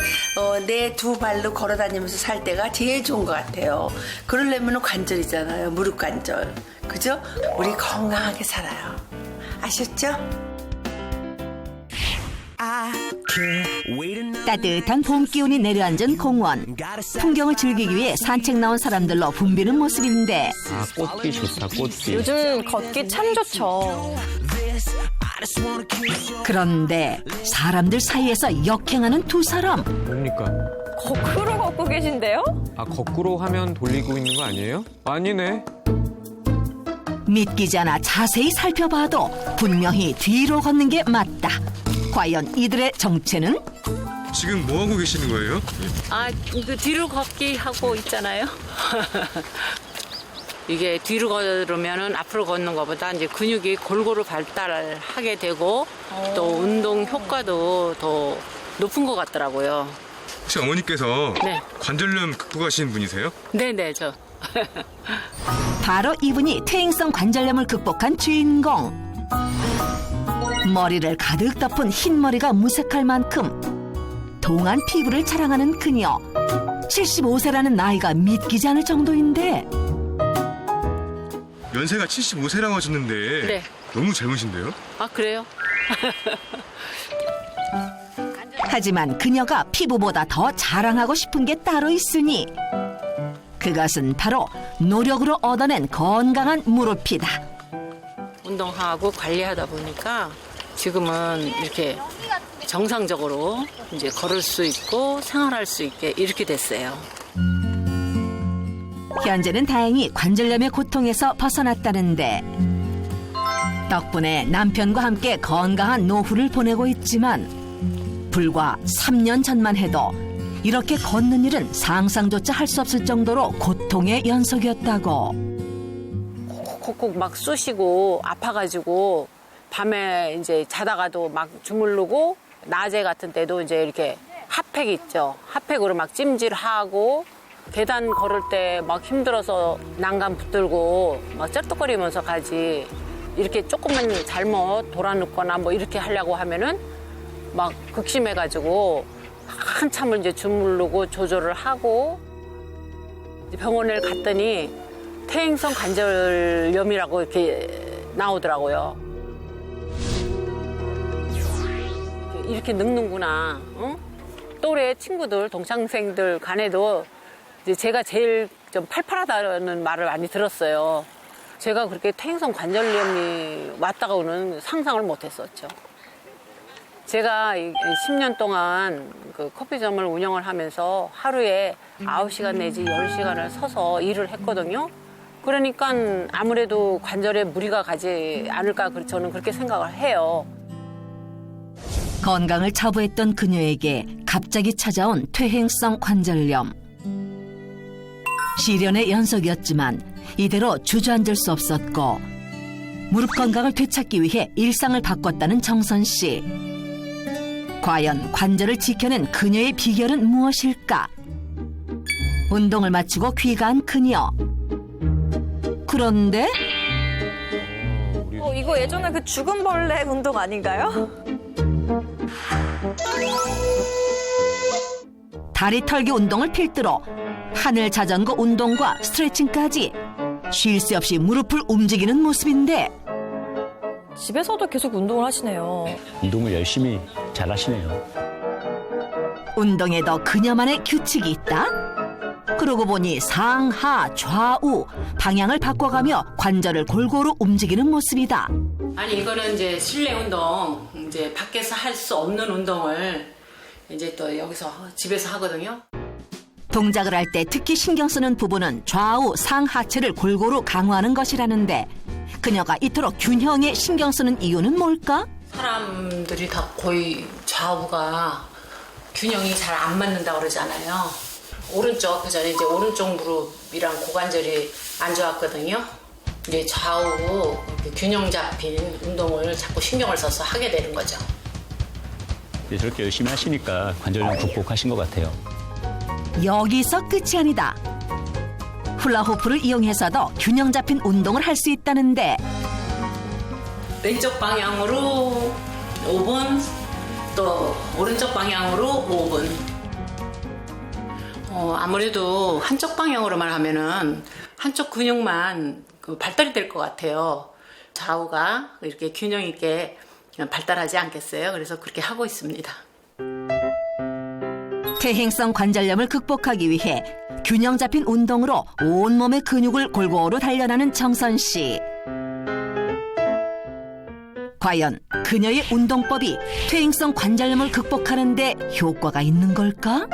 내 두 발로 걸어 다니면서 살 때가 제일 좋은 것 같아요. 그러려면 관절이잖아요. 무릎 관절. 그죠? 우리 건강하게 살아요. 아셨죠? 따뜻한 봄 기운이 내려앉은 공원. 풍경을 즐기기 위해 산책 나온 사람들로 붐비는 모습인데 아, 꽃기 좋다, 꽃기. 요즘 걷기 참 좋죠. 그런데 사람들 사이에서 역행하는 두 사람. 뭡니까? 거꾸로 걷고 계신데요? 아, 거꾸로 하면 돌리고 있는 거 아니에요? 아니네. 믿기지 않아 자세히 살펴봐도 분명히 뒤로 걷는 게 맞다. 과연 이들의 정체는? 지금 뭐 하고 계시는 거예요? 아, 이거 뒤로 걷기 하고 있잖아요. 이게 뒤로 걸으면은 앞으로 걷는 것보다 이제 근육이 골고루 발달하게 되고 또 운동 효과도 더 높은 것 같더라고요. 혹시 어머니께서 네. 관절염 극복하신 분이세요? 네네, 저. 바로 이분이 퇴행성 관절염을 극복한 주인공. 머리를 가득 덮은 흰머리가 무색할 만큼 동안 피부를 자랑하는 그녀. 75세라는 나이가 믿기지 않을 정도인데 연세가 75세라고 하셨는데 네. 너무 젊으신데요? 아, 그래요? 하지만 그녀가 피부보다 더 자랑하고 싶은 게 따로 있으니 그것은 바로 노력으로 얻어낸 건강한 무릎이다. 운동하고 관리하다 보니까 지금은 이렇게 정상적으로 이제 걸을 수 있고 생활할 수 있게 이렇게 됐어요. 현재는 다행히 관절염의 고통에서 벗어났다는데 덕분에 남편과 함께 건강한 노후를 보내고 있지만 불과 3년 전만 해도 이렇게 걷는 일은 상상조차 할 수 없을 정도로 고통의 연속이었다고. 콕콕 막 쑤시고 아파가지고 밤에 이제 자다가도 막 주무르고 낮에 같은 때도 이제 이렇게 핫팩 있죠. 핫팩으로 막 찜질하고 계단 걸을 때 막 힘들어서 난간 붙들고 막 쩔뚝거리면서 가지. 이렇게 조금만 잘못 돌아눕거나 뭐 이렇게 하려고 하면은 막 극심해가지고 한참을 이제 주무르고 조절을 하고 병원을 갔더니 퇴행성 관절염이라고 이렇게 나오더라고요. 이렇게 늙는구나. 어? 또래 친구들, 동창생들 간에도 이제 제가 제일 좀 팔팔하다는 말을 많이 들었어요. 제가 그렇게 퇴행성 관절염이 왔다고는 상상을 못 했었죠. 제가 10년 동안 그 커피점을 운영을 하면서 하루에 9시간 내지 10시간을 서서 일을 했거든요. 그러니까 아무래도 관절에 무리가 가지 않을까 저는 그렇게 생각을 해요. 건강을 자부했던 그녀에게 갑자기 찾아온 퇴행성 관절염. 시련의 연속이었지만 이대로 주저앉을 수 없었고 무릎 건강을 되찾기 위해 일상을 바꿨다는 정선 씨. 과연 관절을 지켜낸 그녀의 비결은 무엇일까? 운동을 마치고 귀가한 그녀. 그런데 이거 예전에 그 죽은 벌레 운동 아닌가요? 다리 털기 운동을 필두로 하늘 자전거 운동과 스트레칭까지 쉴 새 없이 무릎을 움직이는 모습인데 집에서도 계속 운동을 하시네요. 운동을 열심히 잘 하시네요. 운동에도 그녀만의 규칙이 있다? 그러고 보니 상하, 좌우 방향을 바꿔가며 관절을 골고루 움직이는 모습이다. 아니 이거는 이제 실내 운동, 이제 밖에서 할 수 없는 운동을 이제 또 여기서 집에서 하거든요. 동작을 할 때 특히 신경 쓰는 부분은 좌우, 상하체를 골고루 강화하는 것이라는데 그녀가 이토록 균형에 신경 쓰는 이유는 뭘까? 사람들이 다 거의 좌우가 균형이 잘 안 맞는다고 그러잖아요. 오른쪽, 그전에 이제 오른쪽 무릎이랑 고관절이 안 좋았거든요. 이제 좌우 균형 잡힌 운동을 자꾸 신경을 써서 하게 되는 거죠. 네, 저렇게 열심히 하시니까 관절염 극복하신 것 같아요. 여기서 끝이 아니다. 훌라후프를 이용해서도 균형 잡힌 운동을 할 수 있다는데 왼쪽 방향으로 5분, 또 오른쪽 방향으로 5분. 아무래도 한쪽 방향으로만 하면은 한쪽 근육만 발달이 될 것 같아요. 좌우가 이렇게 균형 있게 발달하지 않겠어요? 그래서 그렇게 하고 있습니다. 퇴행성 관절염을 극복하기 위해 균형 잡힌 운동으로 온몸의 근육을 골고루 단련하는 정선 씨. 과연 그녀의 운동법이 퇴행성 관절염을 극복하는 데 효과가 있는 걸까?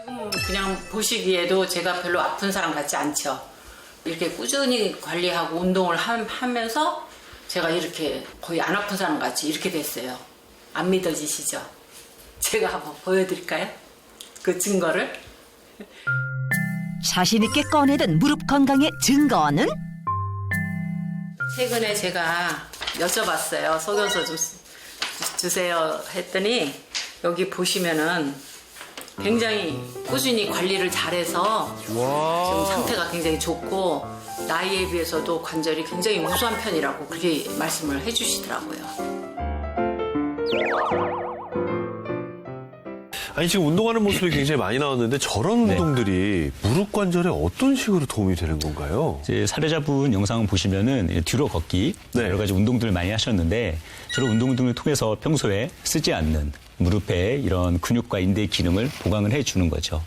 지금 그냥 보시기에도 제가 별로 아픈 사람 같지 않죠. 이렇게 꾸준히 관리하고 운동을 하면서 제가 이렇게 거의 안 아픈 사람 같이 이렇게 됐어요. 안 믿어지시죠? 제가 한번 보여드릴까요? 그 증거를. 자신 있게 꺼내든 무릎 건강의 증거는? 최근에 제가 여쭤봤어요. 속여서 좀 주세요 했더니 여기 보시면은 굉장히 꾸준히 관리를 잘해서 지금 상태가 굉장히 좋고 나이에 비해서도 관절이 굉장히 우수한 편이라고 그렇게 말씀을 해주시더라고요. 아니 지금 운동하는 모습이 굉장히 많이 나왔는데 저런 운동들이 무릎 관절에 어떤 식으로 도움이 되는 건가요? 이제 사례자분 영상을 보시면은 뒤로 걷기 여러 가지 운동들을 많이 하셨는데 저런 운동들을 통해서 평소에 쓰지 않는 무릎의 이런 근육과 인대의 기능을 보강을 해주는 거죠.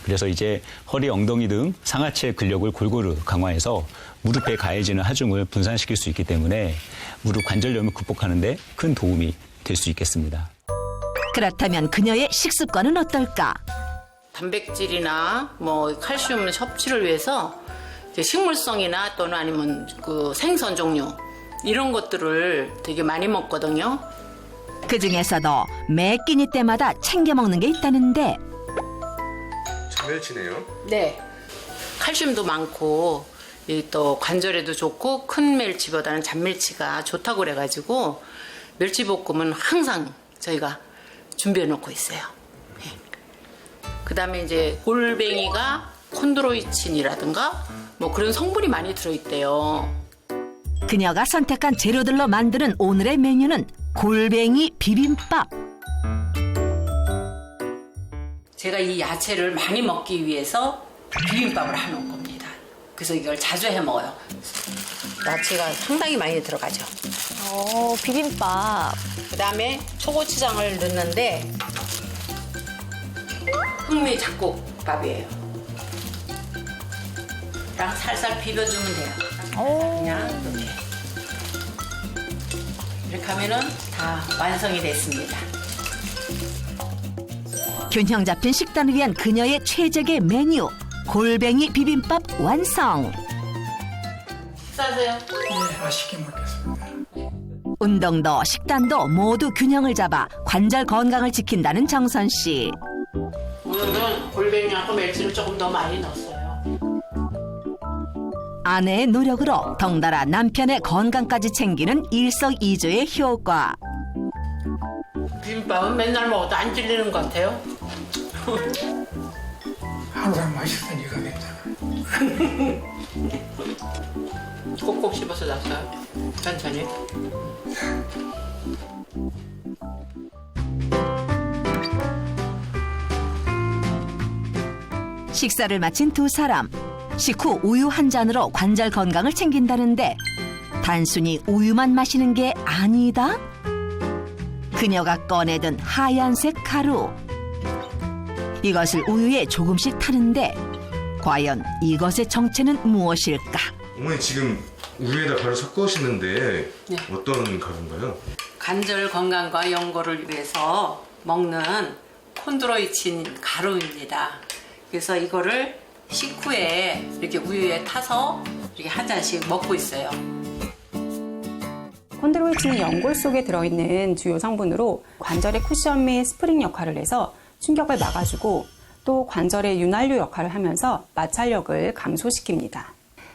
그래서 이제 허리, 엉덩이 등 상하체 근력을 골고루 강화해서 무릎에 가해지는 하중을 분산시킬 수 있기 때문에 무릎 관절염을 극복하는 데 큰 도움이 될 수 있겠습니다. 그렇다면 그녀의 식습관은 어떨까? 단백질이나 뭐 칼슘 섭취를 위해서 이제 식물성이나 또는 아니면 그 생선 종류 이런 것들을 되게 많이 먹거든요. 그 중에서도 매 끼니 때마다 챙겨 먹는 게 있다는데 잔멸치네요. 네. 칼슘도 많고 또 관절에도 좋고 큰 멸치보다는 잔멸치가 좋다고 그래가지고 멸치볶음은 항상 저희가 준비해 놓고 있어요. 네. 그 다음에 이제 골뱅이가 콘드로이친이라든가 뭐 그런 성분이 많이 들어있대요. 그녀가 선택한 재료들로 만드는 오늘의 메뉴는 골뱅이 비빔밥. 제가 이 야채를 많이 먹기 위해서 비빔밥을 해놓은 겁니다. 그래서 이걸 자주 해 먹어요. 야채가 상당히 많이 들어가죠. 비빔밥. 그다음에 초고추장을 넣는데 흑미 잡곡밥이에요. 그냥 살살 비벼주면 돼요. 그냥 이렇게 하면은 다 완성이 됐습니다. 균형 잡힌 식단을 위한 그녀의 최적의 메뉴 골뱅이 비빔밥 완성. 식사하세요. 네, 맛있게 먹겠습니다. 운동도 식단도 모두 균형을 잡아 관절 건강을 지킨다는 정선 씨. 오늘은 골뱅이하고 멸치를 조금 더 많이 넣었어요. 아내의 노력으로 덩달아 남편의 건강까지 챙기는 일석이조의 효과. 비빔밥은 맨날 먹어도 안 질리는 것 같아요. 항상 맛있으니까 괜찮아요. 꼭꼭 씹어서 놨어요. 천천히. 식사를 마친 두 사람. 식후 우유 한 잔으로 관절 건강을 챙긴다는데 단순히 우유만 마시는 게 아니다? 그녀가 꺼내든 하얀색 가루. 이것을 우유에 조금씩 타는데 과연 이것의 정체는 무엇일까? 어머니 지금 우유에다 가루 섞으시는데 네. 어떤 가루인가요? 관절 건강과 연골을 위해서 먹는 콘드로이친 가루입니다. 그래서 이거를 식후에 이렇게 우유에 타서 이렇게 한 잔씩 먹고 있어요. 콘드로이친은 연골 속에 들어있는 주요 성분으로 관절의 쿠션 및 스프링 역할을 해서 충격을 막아주고 또 관절의 윤활유 역할을 하면서 마찰력을 감소시킵니다.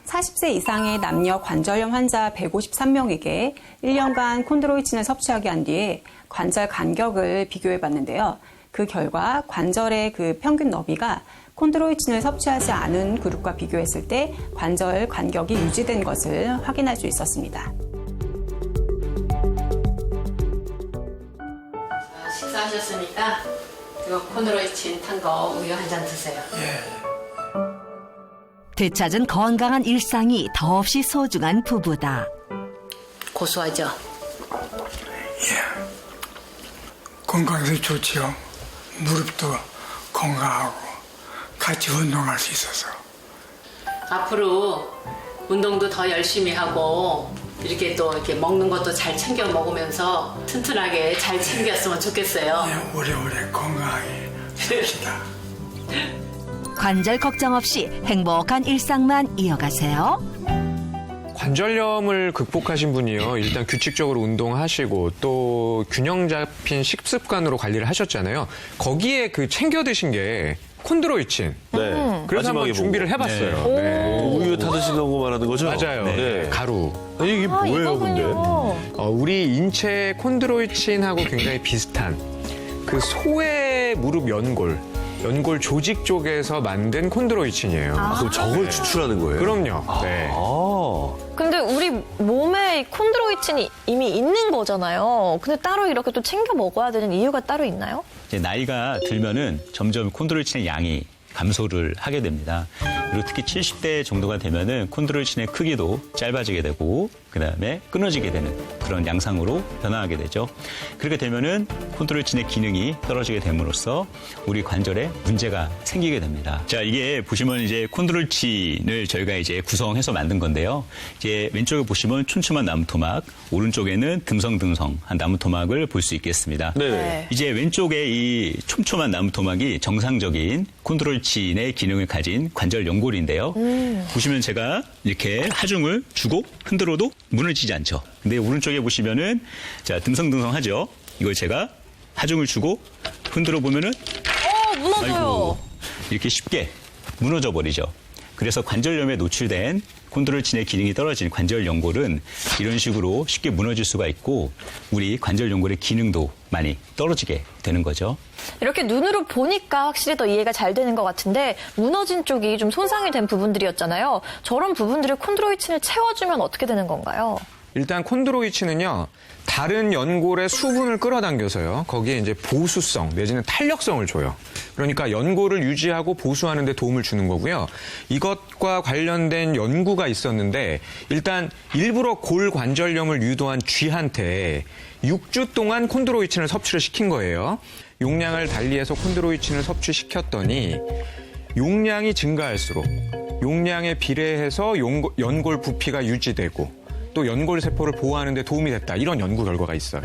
40세 이상의 남녀 관절염 환자 153명에게 1년간 콘드로이친을 섭취하게 한 뒤에 관절 간격을 비교해 봤는데요. 그 결과 관절의 그 평균 너비가 콘드로이친을 섭취하지 않은 그룹과 비교했을 때 관절 간격이 유지된 것을 확인할 수 있었습니다. 식사하셨으니까 이거 콘드로이친 탄 거 우유 한 잔 드세요. 되찾은 건강한 일상이 더없이 소중한 부부다. 고소하죠? 건강에서 좋지요. 무릎도 건강하고 같이 운동할 수 있어서. 앞으로 운동도 더 열심히 하고 이렇게 또 이렇게 먹는 것도 잘 챙겨 먹으면서 튼튼하게 잘 챙겼으면 좋겠어요. 오래오래 건강하게 삽시다. 관절 걱정 없이 행복한 일상만 이어가세요. 관절염을 극복하신 분이요. 일단 규칙적으로 운동하시고 또 균형 잡힌 식습관으로 관리를 하셨잖아요. 거기에 그 챙겨 드신 게 콘드로이친. 네. 그래서 한번 마지막에 준비를 보고. 해봤어요. 네. 네. 우유 타드시는 거 말하는 거죠? 맞아요. 네. 가루. 아니, 이게 뭐예요, 근데? 우리 인체 콘드로이친하고 굉장히 비슷한 그 소의 무릎 연골 조직 쪽에서 만든 콘드로이친이에요. 그럼 저걸 추출하는 거예요? 그럼요. 네. 근데 우리 몸에 이 콘드로이친이 이미 있는 거잖아요. 근데 따로 이렇게 또 챙겨 먹어야 되는 이유가 따로 있나요? 이제 나이가 들면은 점점 콘드로이친의 양이 감소를 하게 됩니다. 그리고 특히 70대 정도가 되면은 콘드로이친의 크기도 짧아지게 되고 그다음에 끊어지게 되는 그런 양상으로 변화하게 되죠. 그렇게 되면은 콘드로이친의 기능이 떨어지게 됨으로써 우리 관절에 문제가 생기게 됩니다. 자, 이게 보시면 이제 콘드로이친을 저희가 이제 구성해서 만든 건데요. 이제 왼쪽에 보시면 촘촘한 나무토막, 오른쪽에는 듬성듬성한 나무토막을 볼 수 있겠습니다. 네. 이제 왼쪽에 이 촘촘한 나무토막이 정상적인 콘드로이친의 기능을 가진 관절 연골인데요. 보시면 제가 이렇게 하중을 주고 흔들어도 무너지지 않죠. 근데 오른쪽에 보시면은 자, 듬성듬성하죠. 이걸 제가 하중을 주고 흔들어 보면은 무너져요. 아이고, 이렇게 쉽게 무너져 버리죠. 그래서 관절염에 노출된 콘드로이친의 기능이 떨어진 관절 연골은 이런 식으로 쉽게 무너질 수가 있고 우리 관절 연골의 기능도 많이 떨어지게 되는 거죠. 이렇게 눈으로 보니까 확실히 더 이해가 잘 되는 것 같은데 무너진 쪽이 좀 손상이 된 부분들이었잖아요. 저런 부분들을 콘드로이친을 채워주면 어떻게 되는 건가요? 일단 콘드로이친은요, 다른 연골의 수분을 끌어당겨서요, 거기에 이제 보수성 내지는 탄력성을 줘요. 그러니까 연골을 유지하고 보수하는 데 도움을 주는 거고요. 이것과 관련된 연구가 있었는데, 일단 일부러 골관절염을 유도한 쥐한테 6주 동안 콘드로이친을 섭취를 시킨 거예요. 용량을 달리해서 콘드로이친을 섭취시켰더니 용량이 증가할수록 용량에 비례해서 연골 부피가 유지되고 또 연골 세포를 보호하는 데 도움이 됐다. 이런 연구 결과가 있어요.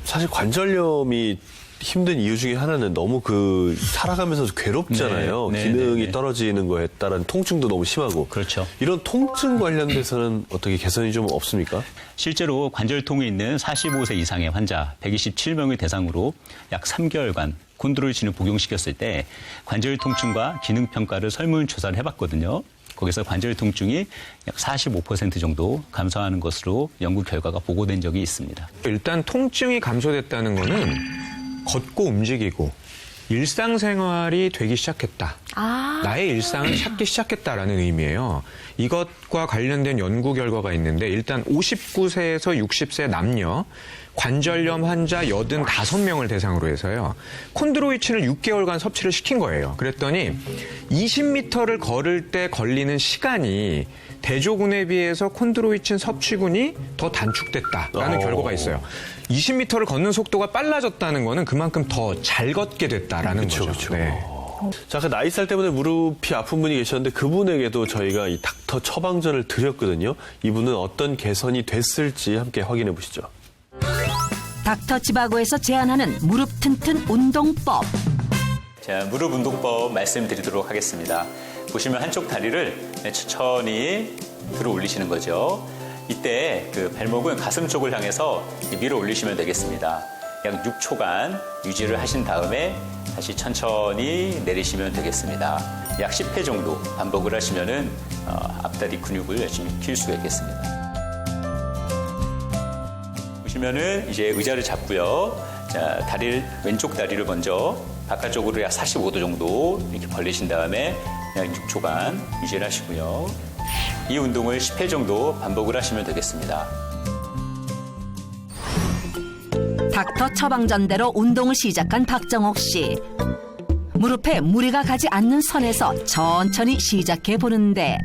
사실 관절염이 힘든 이유 중에 하나는 너무 살아가면서 괴롭잖아요. 네, 기능이 네. 떨어지는 거에 따른 통증도 너무 심하고. 그렇죠. 이런 통증 관련돼서는 어떻게 개선이 좀 없습니까? 실제로 관절통이 있는 45세 이상의 환자 127명을 대상으로 약 3개월간 콘드로이친을 복용시켰을 때 관절 통증과 기능 평가를 설문조사를 해봤거든요. 거기서 관절 통증이 약 45% 정도 감소하는 것으로 연구 결과가 보고된 적이 있습니다. 일단 통증이 감소됐다는 거는 걷고 움직이고 일상생활이 되기 시작했다. 나의 일상을 찾기 시작했다라는 의미예요. 이것과 관련된 연구 결과가 있는데 일단 59세에서 60세 남녀 관절염 환자 85명을 대상으로 해서요. 콘드로이친을 6개월간 섭취를 시킨 거예요. 그랬더니 20m를 걸을 때 걸리는 시간이 대조군에 비해서 콘드로이친 섭취군이 더 단축됐다라는 결과가 있어요. 20m를 걷는 속도가 빨라졌다는 거는 그만큼 더 잘 걷게 됐다라는 거죠. 그렇죠. 네. 자, 나이살 때문에 무릎이 아픈 분이 계셨는데 그분에게도 저희가 이 닥터 처방전을 드렸거든요. 이분은 어떤 개선이 됐을지 함께 확인해 보시죠. 닥터 지바고에서 제안하는 무릎 튼튼 운동법. 자, 무릎 운동법 말씀드리도록 하겠습니다. 보시면 한쪽 다리를 천천히 들어 올리시는 거죠. 이때 발목은 가슴 쪽을 향해서 밀어 올리시면 되겠습니다. 약 6초간 유지를 하신 다음에 다시 천천히 내리시면 되겠습니다. 약 10회 정도 반복을 하시면은 앞다리 근육을 열심히 키울 수가 있겠습니다. 보시면은 이제 의자를 잡고요. 자, 왼쪽 다리를 먼저 바깥쪽으로 약 45도 정도 이렇게 벌리신 다음에 약 6초간 유지를 하시고요. 이 운동을 10회 정도 반복을 하시면 되겠습니다. 닥터 처방전대로 운동을 시작한 박정옥 씨. 무릎에 무리가 가지 않는 선에서 천천히 시작해 보는데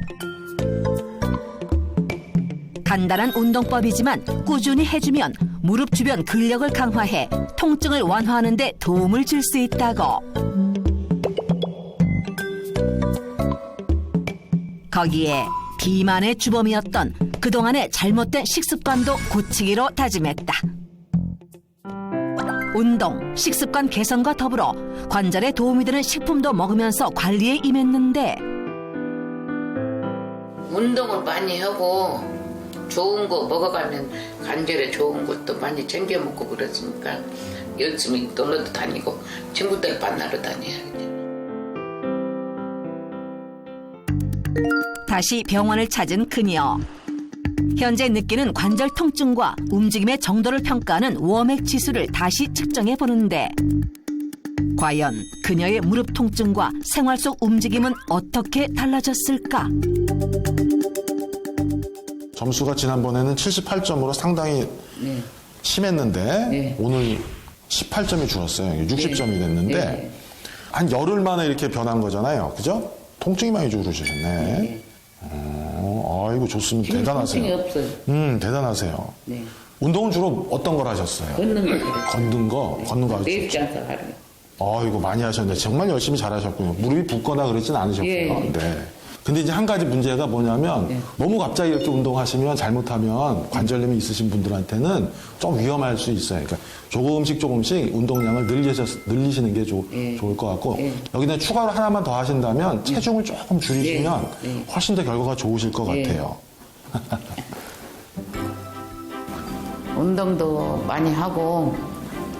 간단한 운동법이지만 꾸준히 해주면 무릎 주변 근력을 강화해 통증을 완화하는 데 도움을 줄 수 있다고. 거기에 비만의 주범이었던 그동안의 잘못된 식습관도 고치기로 다짐했다. 운동, 식습관 개선과 더불어 관절에 도움이 되는 식품도 먹으면서 관리에 임했는데 운동을 많이 하고 좋은 거 먹어가면 관절에 좋은 것도 많이 챙겨 먹고 그랬으니까 열심히 놀러도 다니고 친구들 만나러 다녀야지. 다시 병원을 찾은 그녀. 현재 느끼는 관절 통증과 움직임의 정도를 평가하는 워맥 지수를 다시 측정해 보는데 과연 그녀의 무릎 통증과 생활 속 움직임은 어떻게 달라졌을까? 점수가 지난번에는 78점으로 상당히 심했는데 오늘 18점이 줄었어요. 60점이 됐는데 한 열흘 만에 이렇게 변한 거잖아요. 그죠? 통증이 많이 줄으셨네. 아이고 좋습니다. 대단하세요. 통증이 없어요. 대단하세요. 네. 운동은 주로 어떤 걸 하셨어요? 걷는 거. 걷는 거 네 하셨죠? 시간 하루에. 아이고 많이 하셨네. 정말 열심히 잘하셨군요. 무릎이 붓거나 그러진 않으셨고요. 예. 네. 근데 이제 한 가지 문제가 뭐냐면 너무 갑자기 이렇게 운동하시면 잘못하면 관절염이 있으신 분들한테는 좀 위험할 수 있어요. 그러니까 조금씩 운동량을 늘리시는 게 좋을 것 같고 여기다 추가로 하나만 더 하신다면 체중을 조금 줄이시면 훨씬 더 결과가 좋으실 것 같아요. 운동도 많이 하고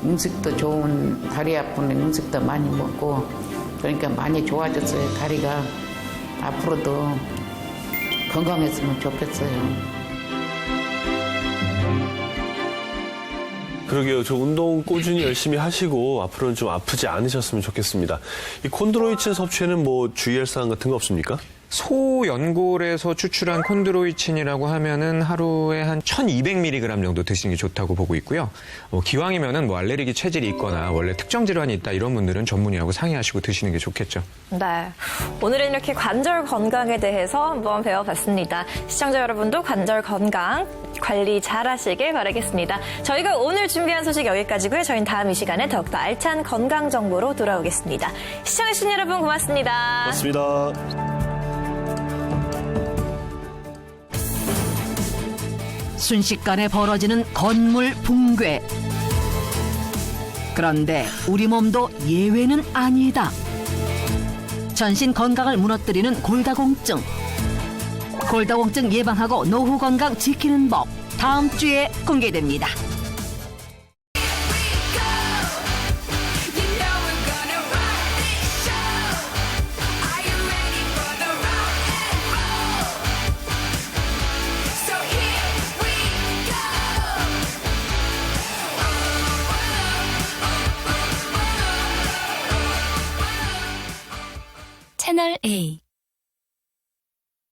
음식도 좋은 다리 아픈 음식도 많이 먹고 그러니까 많이 좋아졌어요. 다리가 앞으로도 건강했으면 좋겠어요. 그러게요. 저 운동 꾸준히 열심히 하시고 앞으로는 좀 아프지 않으셨으면 좋겠습니다. 이 콘드로이친 섭취에는 뭐 주의할 사항 같은 거 없습니까? 소연골에서 추출한 콘드로이친이라고 하면은 하루에 한 1200mg 정도 드시는 게 좋다고 보고 있고요. 기왕이면은 뭐 알레르기 체질이 있거나 원래 특정 질환이 있다 이런 분들은 전문의하고 상의하시고 드시는 게 좋겠죠. 네. 오늘은 이렇게 관절 건강에 대해서 한번 배워봤습니다. 시청자 여러분도 관절 건강 관리 잘 하시길 바라겠습니다. 저희가 오늘 준비한 소식 여기까지고요. 저희는 다음 이 시간에 더욱더 알찬 건강 정보로 돌아오겠습니다. 시청해주신 여러분 고맙습니다. 고맙습니다. 순식간에 벌어지는 건물 붕괴. 그런데 우리 몸도 예외는 아니다. 전신 건강을 무너뜨리는 골다공증. 골다공증 예방하고 노후 건강 지키는 법. 다음 주에 공개됩니다.